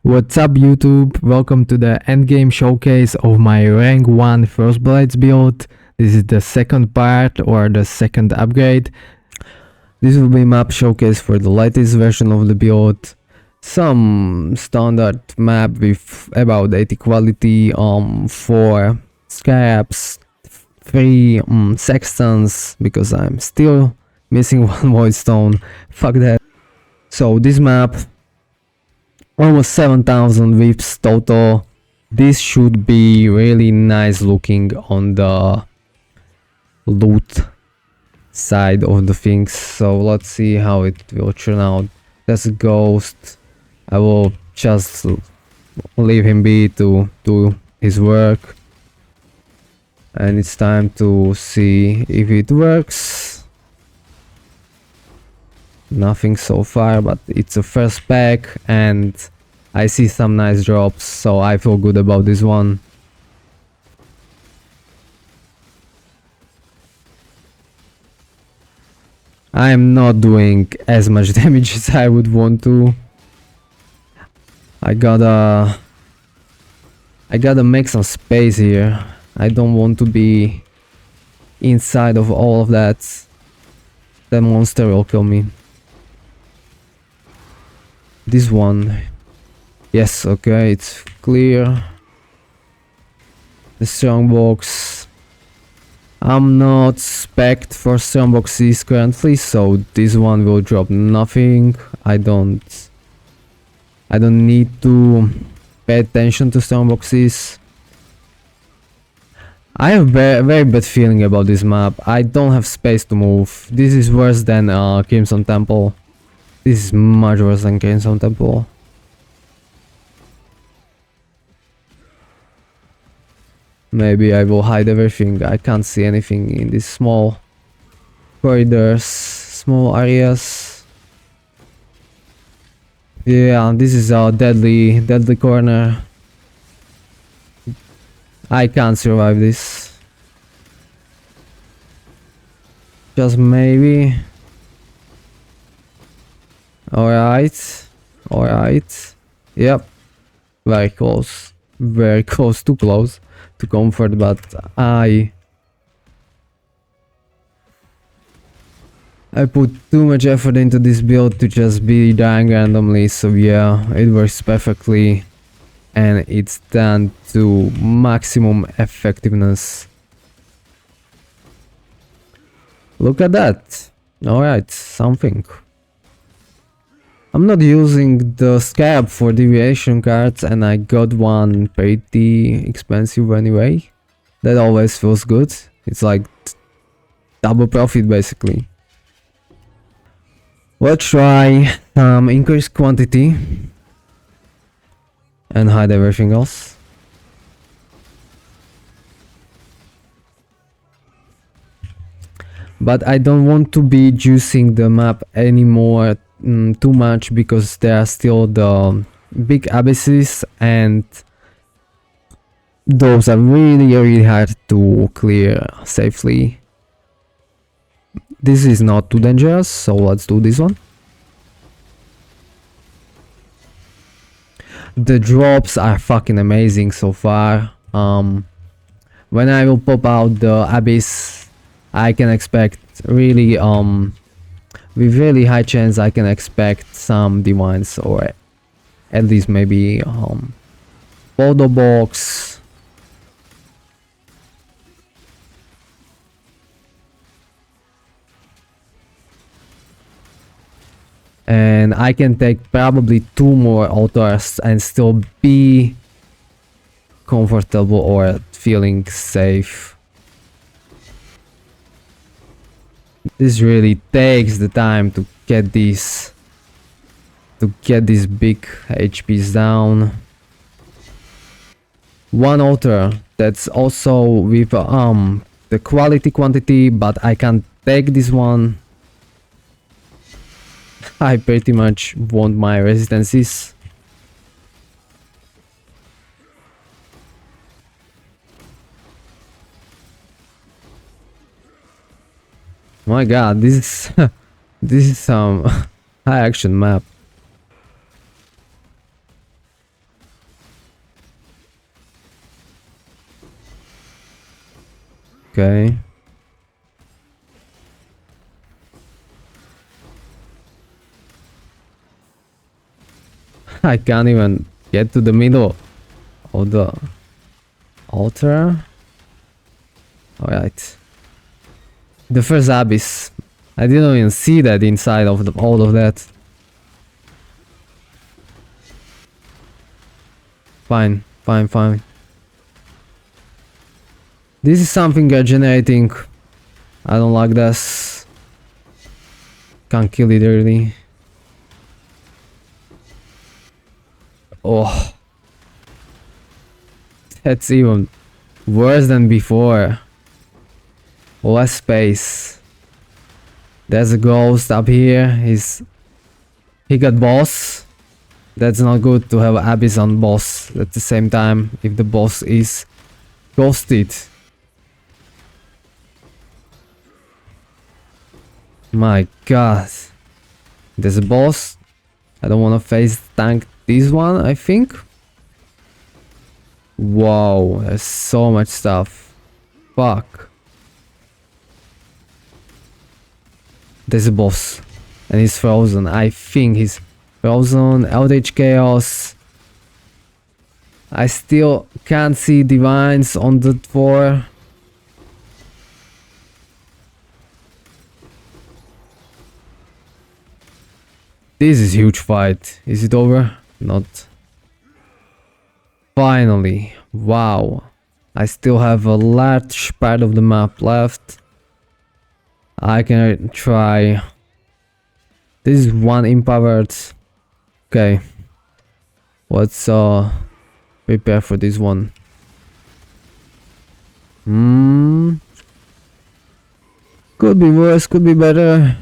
What's up YouTube, welcome to the endgame showcase of my rank 1 First Blades build. This is the second part or the second upgrade. This will be map showcase for the latest version of the build. Some standard map with about 80 quality, 4 scarabs, 3 sextons, because I'm still missing one void stone. Fuck that. So this map, almost 7,000 whips total. This should be really nice looking on the loot side of the things. So let's see how it will turn out. That's a ghost. I will just leave him be to do his work. And it's time to see if it works. Nothing so far, but it's a first pack and I see some nice drops, so I feel good about this one. I'm not doing as much damage as I would want to. I gotta make some space here. I don't want to be inside of all of that. That monster will kill me. This one, yes, okay, it's clear. The strongbox, I'm not spec'd for strongboxes currently, so this one will drop nothing. I don't need to pay attention to strongboxes. I have very bad feeling about this map. I don't have space to move. This is worse than Crimson Temple. This is much worse than Crimson Temple. Maybe I will hide everything. I can't see anything in these small corridors, small areas. Yeah, this is a deadly corner. I can't survive this. Just maybe. Alright. Yep. Very close. Too close to comfort, but I put too much effort into this build to just be dying randomly, so yeah, it works perfectly and it's done to maximum effectiveness. Look at that. Alright, something. I'm not using the scarab for deviation cards and I got one pretty expensive anyway. That always feels good. It's like double profit basically. Let's try increase quantity and hide everything else. But I don't want to be juicing the map anymore too much, because there are still the big abysses and those are really hard to clear safely. This is not too dangerous, so let's do this one. The drops are fucking amazing so far. When I will pop out the abyss, I can expect really with really high chance I can expect some divines, or at least maybe photo box. And I can take probably 2 more altars and still be comfortable or feeling safe. This really takes the time to get these big HPs down. One altar that's also with the quality quantity, but I can't take this one. I pretty much want my resistances. My god, this is some high action map. Okay. I can't even get to the middle of the altar. Alright. The first abyss. I didn't even see that inside of all of that. Fine, fine, fine. This is something generating. I don't like this. Can't kill it early. Oh. That's even worse than before. Less space. There's a ghost up here. He got boss. That's not good to have abyss on boss at the same time if the boss is ghosted. My god. There's a boss. I don't want to face tank this one, I think. Wow, there's so much stuff. Fuck. There's a boss. And he's frozen. I think he's frozen. Eldritch Chaos. I still can't see divines on the floor. This is a huge fight. Is it over? Not. Finally. Wow. I still have a large part of the map left. I can try. This is one empowered. Okay. Let's prepare for this one. Could be worse, could be better.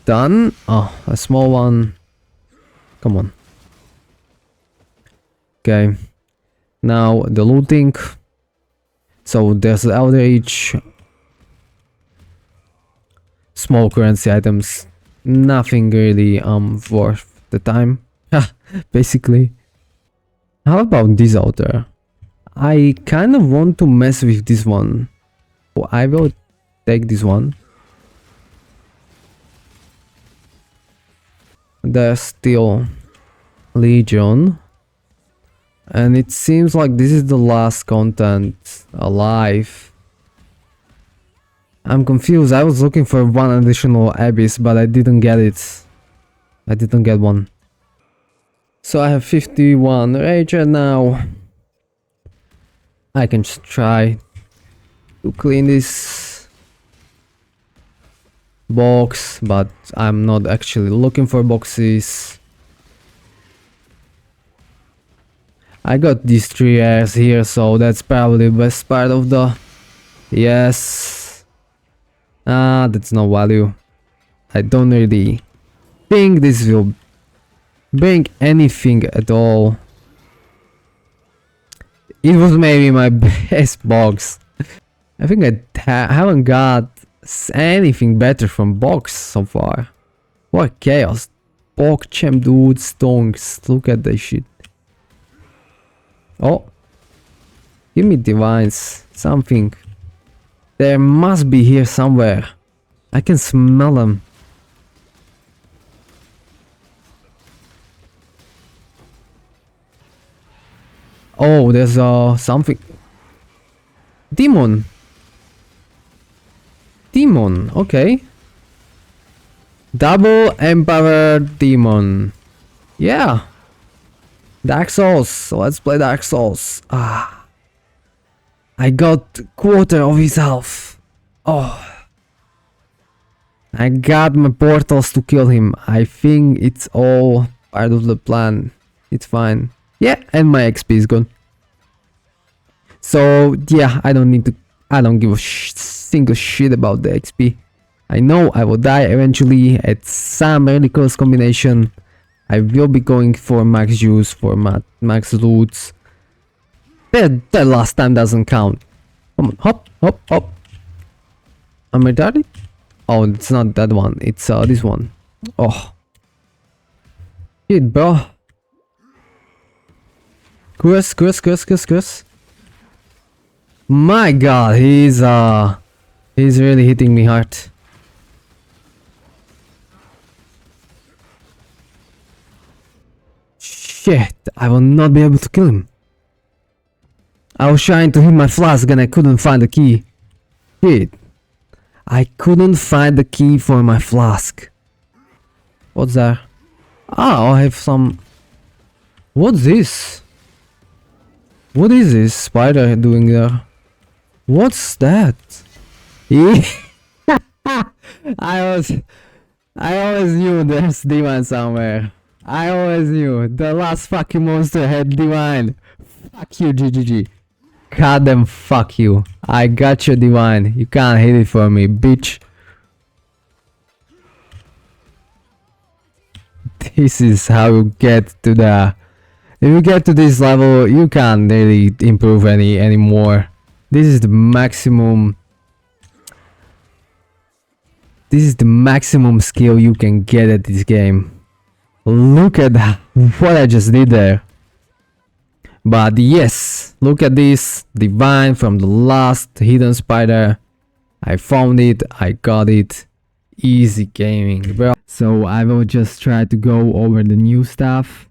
Done. Oh, a small one. Come on. Okay. Now the looting. So there's the Eldritch. Small currency items. Nothing really worth the time. Basically. How about this altar? I kind of want to mess with this one. So I will take this one. There's still Legion. And it seems like this is the last content alive. I'm confused. I was looking for one additional abyss, but I didn't get it. I didn't get one. So I have 51 rage right now. I can just try to clean this box, but I'm not actually looking for boxes. I got these 3 airs here, so that's probably the best part of the... Yes. Ah, that's no value. I don't really think this will bring anything at all. It was maybe my best box. I think I haven't got anything better from box so far. What chaos. PogChamp dude, stonks. Look at that shit. Oh. Give me divines. Something. There must be here somewhere. I can smell them. Oh, there's something. Demon. Demon, okay. Double empowered demon. Yeah. Dark Souls. So let's play Dark Souls. Ah. I got quarter of his health. Oh. I got my portals to kill him. I think it's all part of the plan. It's fine. Yeah, and my XP is gone. So yeah, I don't give a single shit about the XP. I know I will die eventually at some really close combination. I will be going for max juice, for max loots. That last time doesn't count. Come on, hop, hop, hop. Am I retarded? Oh, it's not that one. It's this one. Oh. Shit, bro. Curse. My god, he's really hitting me hard. Shit, I will not be able to kill him. I was trying to hit my flask and I couldn't find the key. Shit. I couldn't find the key for my flask. What's that? Ah, I have some... What's this? What is this spider doing there? What's that? I always knew there's divine somewhere. I always knew. The last fucking monster had divine. Fuck you, GGG. Goddamn fuck you. I got your divine. You can't hit it for me, bitch. This is how you get to the... If you get to this level, you can't really improve anymore. This is the maximum... This is the maximum skill you can get at this game. Look at what I just did there. But yes, look at this divine from the last hidden spider. I found it, I got it. Easy gaming, bro. So I will just try to go over the new stuff.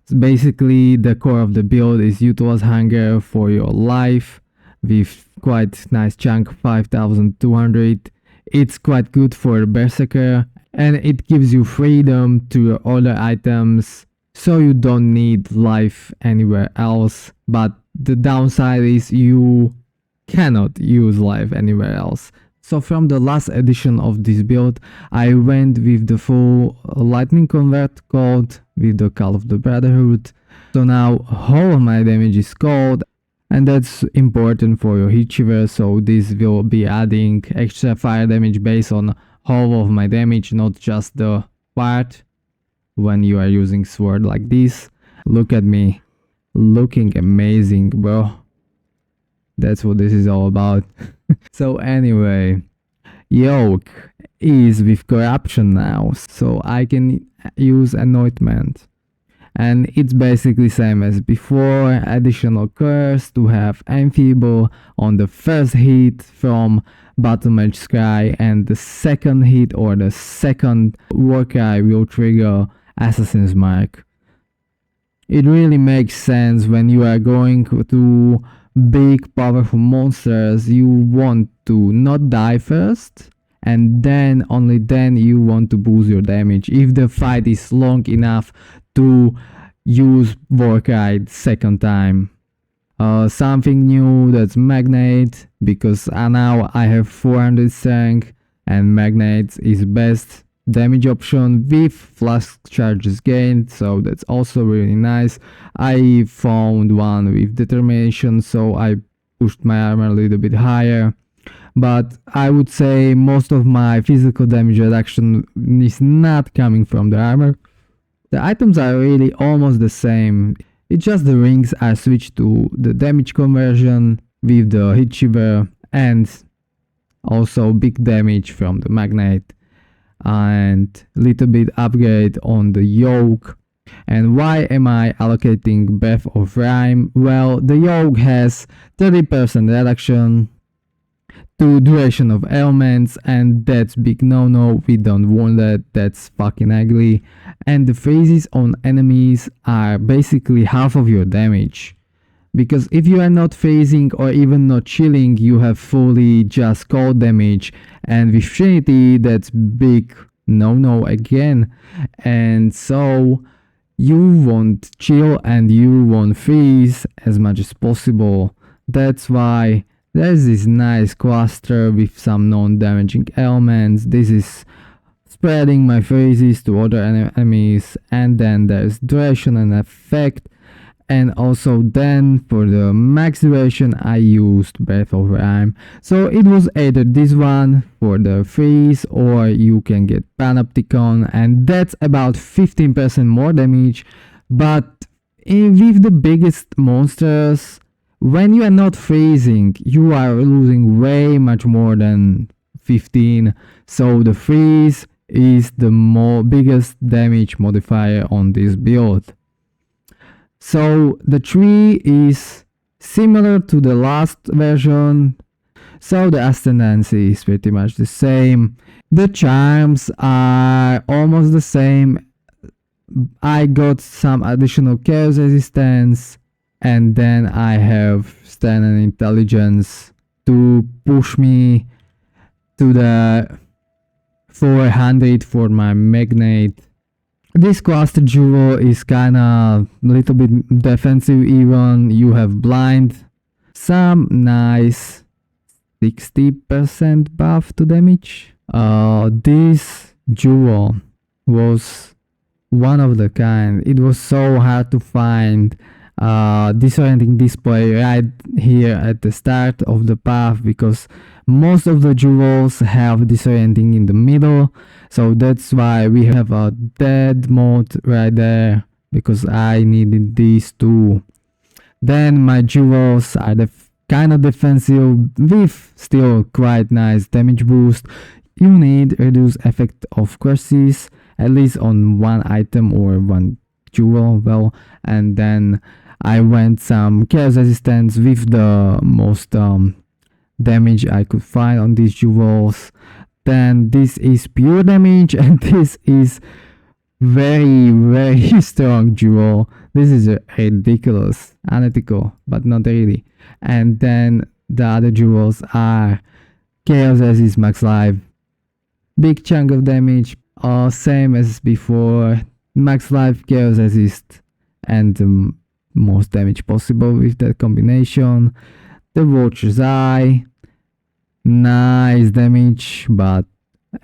So basically, the core of the build is utilized hunger for your life with quite nice chunk, 5200. It's quite good for Berserker and it gives you freedom to your other items, so you don't need life anywhere else. But the downside is you cannot use life anywhere else. So from the last edition of this build, I went with the full lightning convert code with the Call of the Brotherhood. So now all of my damage is cold, and that's important for your hit shiver. So this will be adding extra fire damage based on all of my damage, not just the part when you are using sword like this. Look at me, looking amazing, bro. That's what this is all about. So anyway, yoke is with corruption now, so I can use anointment, and it's basically same as before. Additional curse to have enfeeble on the first hit from bottom edge sky, and the second hit or the second warcry will trigger assassin's mark. It really makes sense when you are going to big powerful monsters. You want to not die first, and then only then you want to boost your damage if the fight is long enough to use warcry second time. Something new, that's magnet, because now I have 400 strength and magnet is best damage option with flask charges gained, so that's also really nice. I found one with determination, so I pushed my armor a little bit higher, but I would say most of my physical damage reduction is not coming from the armor. The items are really almost the same, it's just the rings are switched to the damage conversion with the hit shiver and also big damage from the magnet, and little bit upgrade on the yoke. And why am I allocating Breath of Rhyme? Well, the yoke has 30% reduction to duration of elements, and that's big no, we don't want that, that's fucking ugly. And the freezes on enemies are basically half of your damage, because if you are not freezing or even not chilling, you have fully just cold damage, and with Trinity that's big no again. And so you want chill and you want freeze as much as possible. That's why there's this nice cluster with some non-damaging elements. This is spreading my freezes to other enemies, and then there's duration and effect. And also then for the max duration I used Breath of Rhyme, so it was either this one for the freeze or you can get Panopticon, and that's about 15% more damage. But with the biggest monsters, when you are not freezing, you are losing way much more than 15, so the freeze is the biggest damage modifier on this build. So the tree is similar to the last version, so the ascendancy is pretty much the same. The charms are almost the same. I got some additional chaos resistance, and then I have strength and intelligence to push me to the 400 for my magnet. This cluster jewel is kinda little bit defensive even. You have blind, some nice 60% buff to damage. This jewel was one of the kind. It was so hard to find disorienting display right here at the start of the path, because most of the jewels have disorienting in the middle, so that's why we have a dead mode right there, because I needed these two. Then my jewels are kind of defensive with still quite nice damage boost. You need reduced effect of curses at least on one item or one jewel. Well, and then I went some chaos resistance with the most damage I could find on these jewels. Then this is pure damage, and this is very strong jewel. This is ridiculous, unethical, but not really. And then the other jewels are chaos resist, max life, big chunk of damage, same as before, max life, chaos resist, and the most damage possible with that combination. The Watcher's Eye, nice damage, but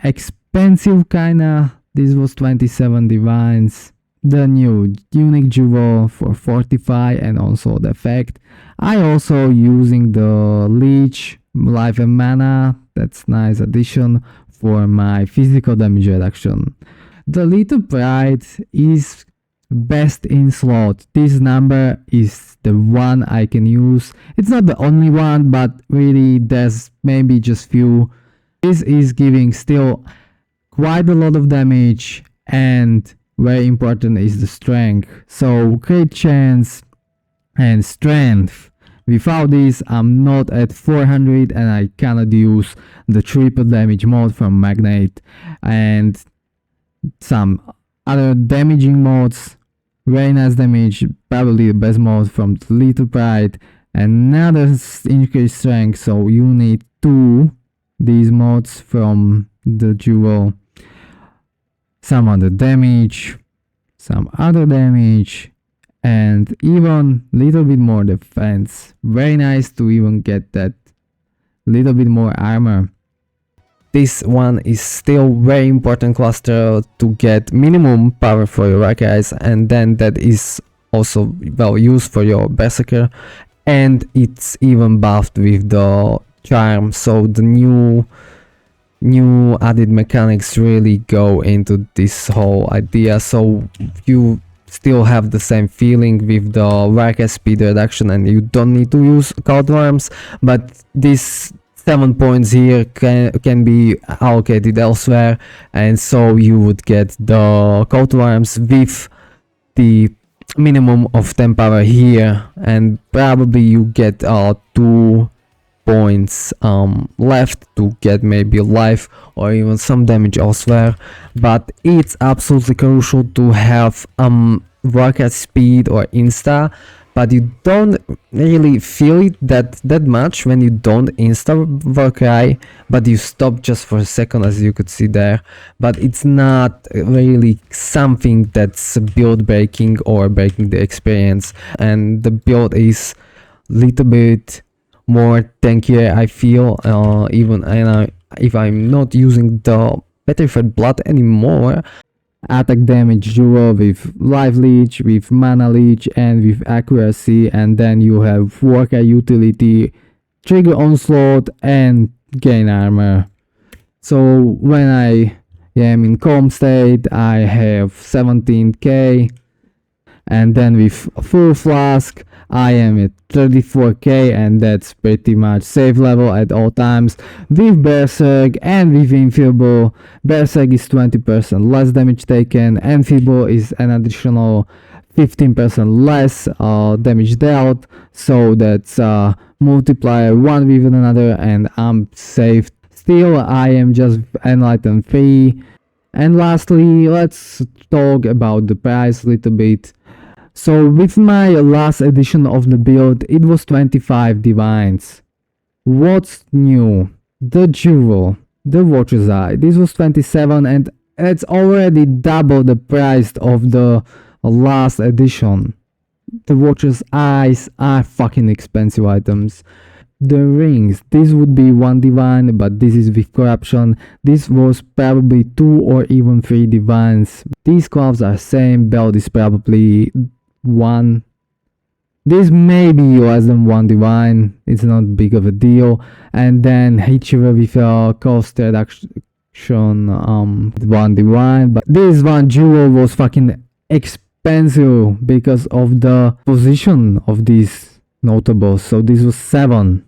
expensive kinda. This was 27 divines. The new unique jewel for 45 and also the effect. I also using the leech, life and mana. That's nice addition for my physical damage reduction. The little pride is best in slot. This number is the one I can use. It's not the only one, but really there's maybe just few. This is giving still quite a lot of damage, and very important is the strength. So great chance and strength. Without this I'm not at 400 and I cannot use the triple damage mode from magnet and some other damaging modes. Very nice damage, probably the best mode from the little pride. Another increased strength, so you need two these modes from the jewel. Some other damage, some other damage, and even little bit more defense. Very nice to even get that little bit more armor. This one is still very important cluster to get minimum power for your warcries, and then that is also well used for your Berserker, and it's even buffed with the charm, so the new added mechanics really go into this whole idea. So you still have the same feeling with the warcry speed reduction and you don't need to use cold worms, but this 7 points here can be allocated elsewhere, and so you would get the cold worms with the minimum of 10 power here, and probably you get 2 points left to get maybe life or even some damage elsewhere. But it's absolutely crucial to have warcry speed or insta, but you don't really feel it that much when you don't insta warcry, but you stop just for a second, as you could see there. But it's not really something that's build breaking or breaking the experience, and the build is little bit more tankier, I feel, even if I'm not using the petrified blood anymore. Attack damage duo with life leech, with mana leech, and with accuracy, and then you have warcry utility, trigger onslaught, and gain armor. So when I am in calm state I have 17k, and then with full flask I am at 34k, and that's pretty much safe level at all times. With Berserk and with Infeeble, Berserk is 20% less damage taken, and Feeble is an additional 15% less damage dealt, so that's multiplier one with another, and I'm safe. Still, I am just enlightened 3. And lastly, let's talk about the price a little bit. So with my last edition of the build, it was 25 divines. What's new? The jewel, the Watcher's Eye. This was 27, and it's already double the price of the last edition. The Watcher's Eyes are fucking expensive items. The rings, this would be 1 divine, but this is with corruption. This was probably 2 or even 3 divines. These gloves are same, belt is probably 1. This may be less than 1 divine, it's not big of a deal. And then Hitchiver with a cost reduction 1 divine, but this one jewel was fucking expensive because of the position of these notables. So this was 7.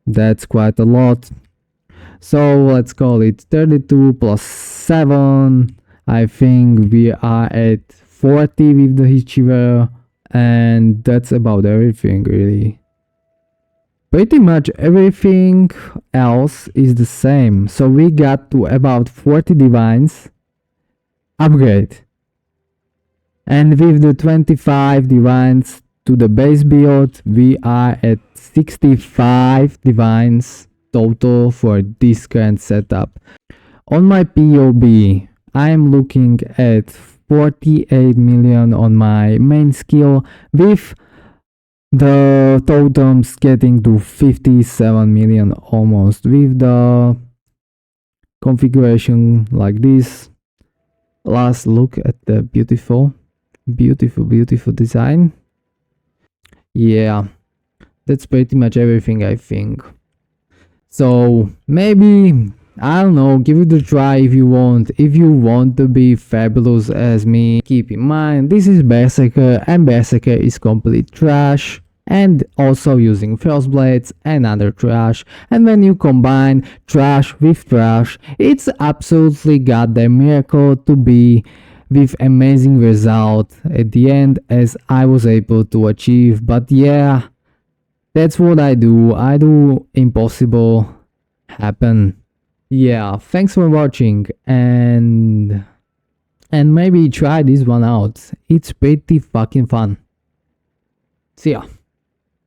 That's quite a lot. So let's call it 32 plus 7. I think we are at 40 with the Hitchiver, and that's about everything really. Pretty much everything else is the same. So we got to about 40 divines upgrade, and with the 25 divines to the base build, we are at 65 divines total for this current setup. On my POB, I am looking at 48 million on my main skill, with the totems getting to 57 million almost, with the configuration like this. Last look at the beautiful design. Yeah, that's pretty much everything, I think. So maybe, I don't know, give it a try if you want. If you want to be fabulous as me, keep in mind this is Berserker, and Berserker is complete trash, and also using first blades and other trash. And when you combine trash with trash, it's absolutely goddamn miracle to be with amazing result at the end, as I was able to achieve. But yeah, that's what I do. I do impossible happen. Yeah, thanks for watching, and maybe try this one out. It's pretty fucking fun. See ya.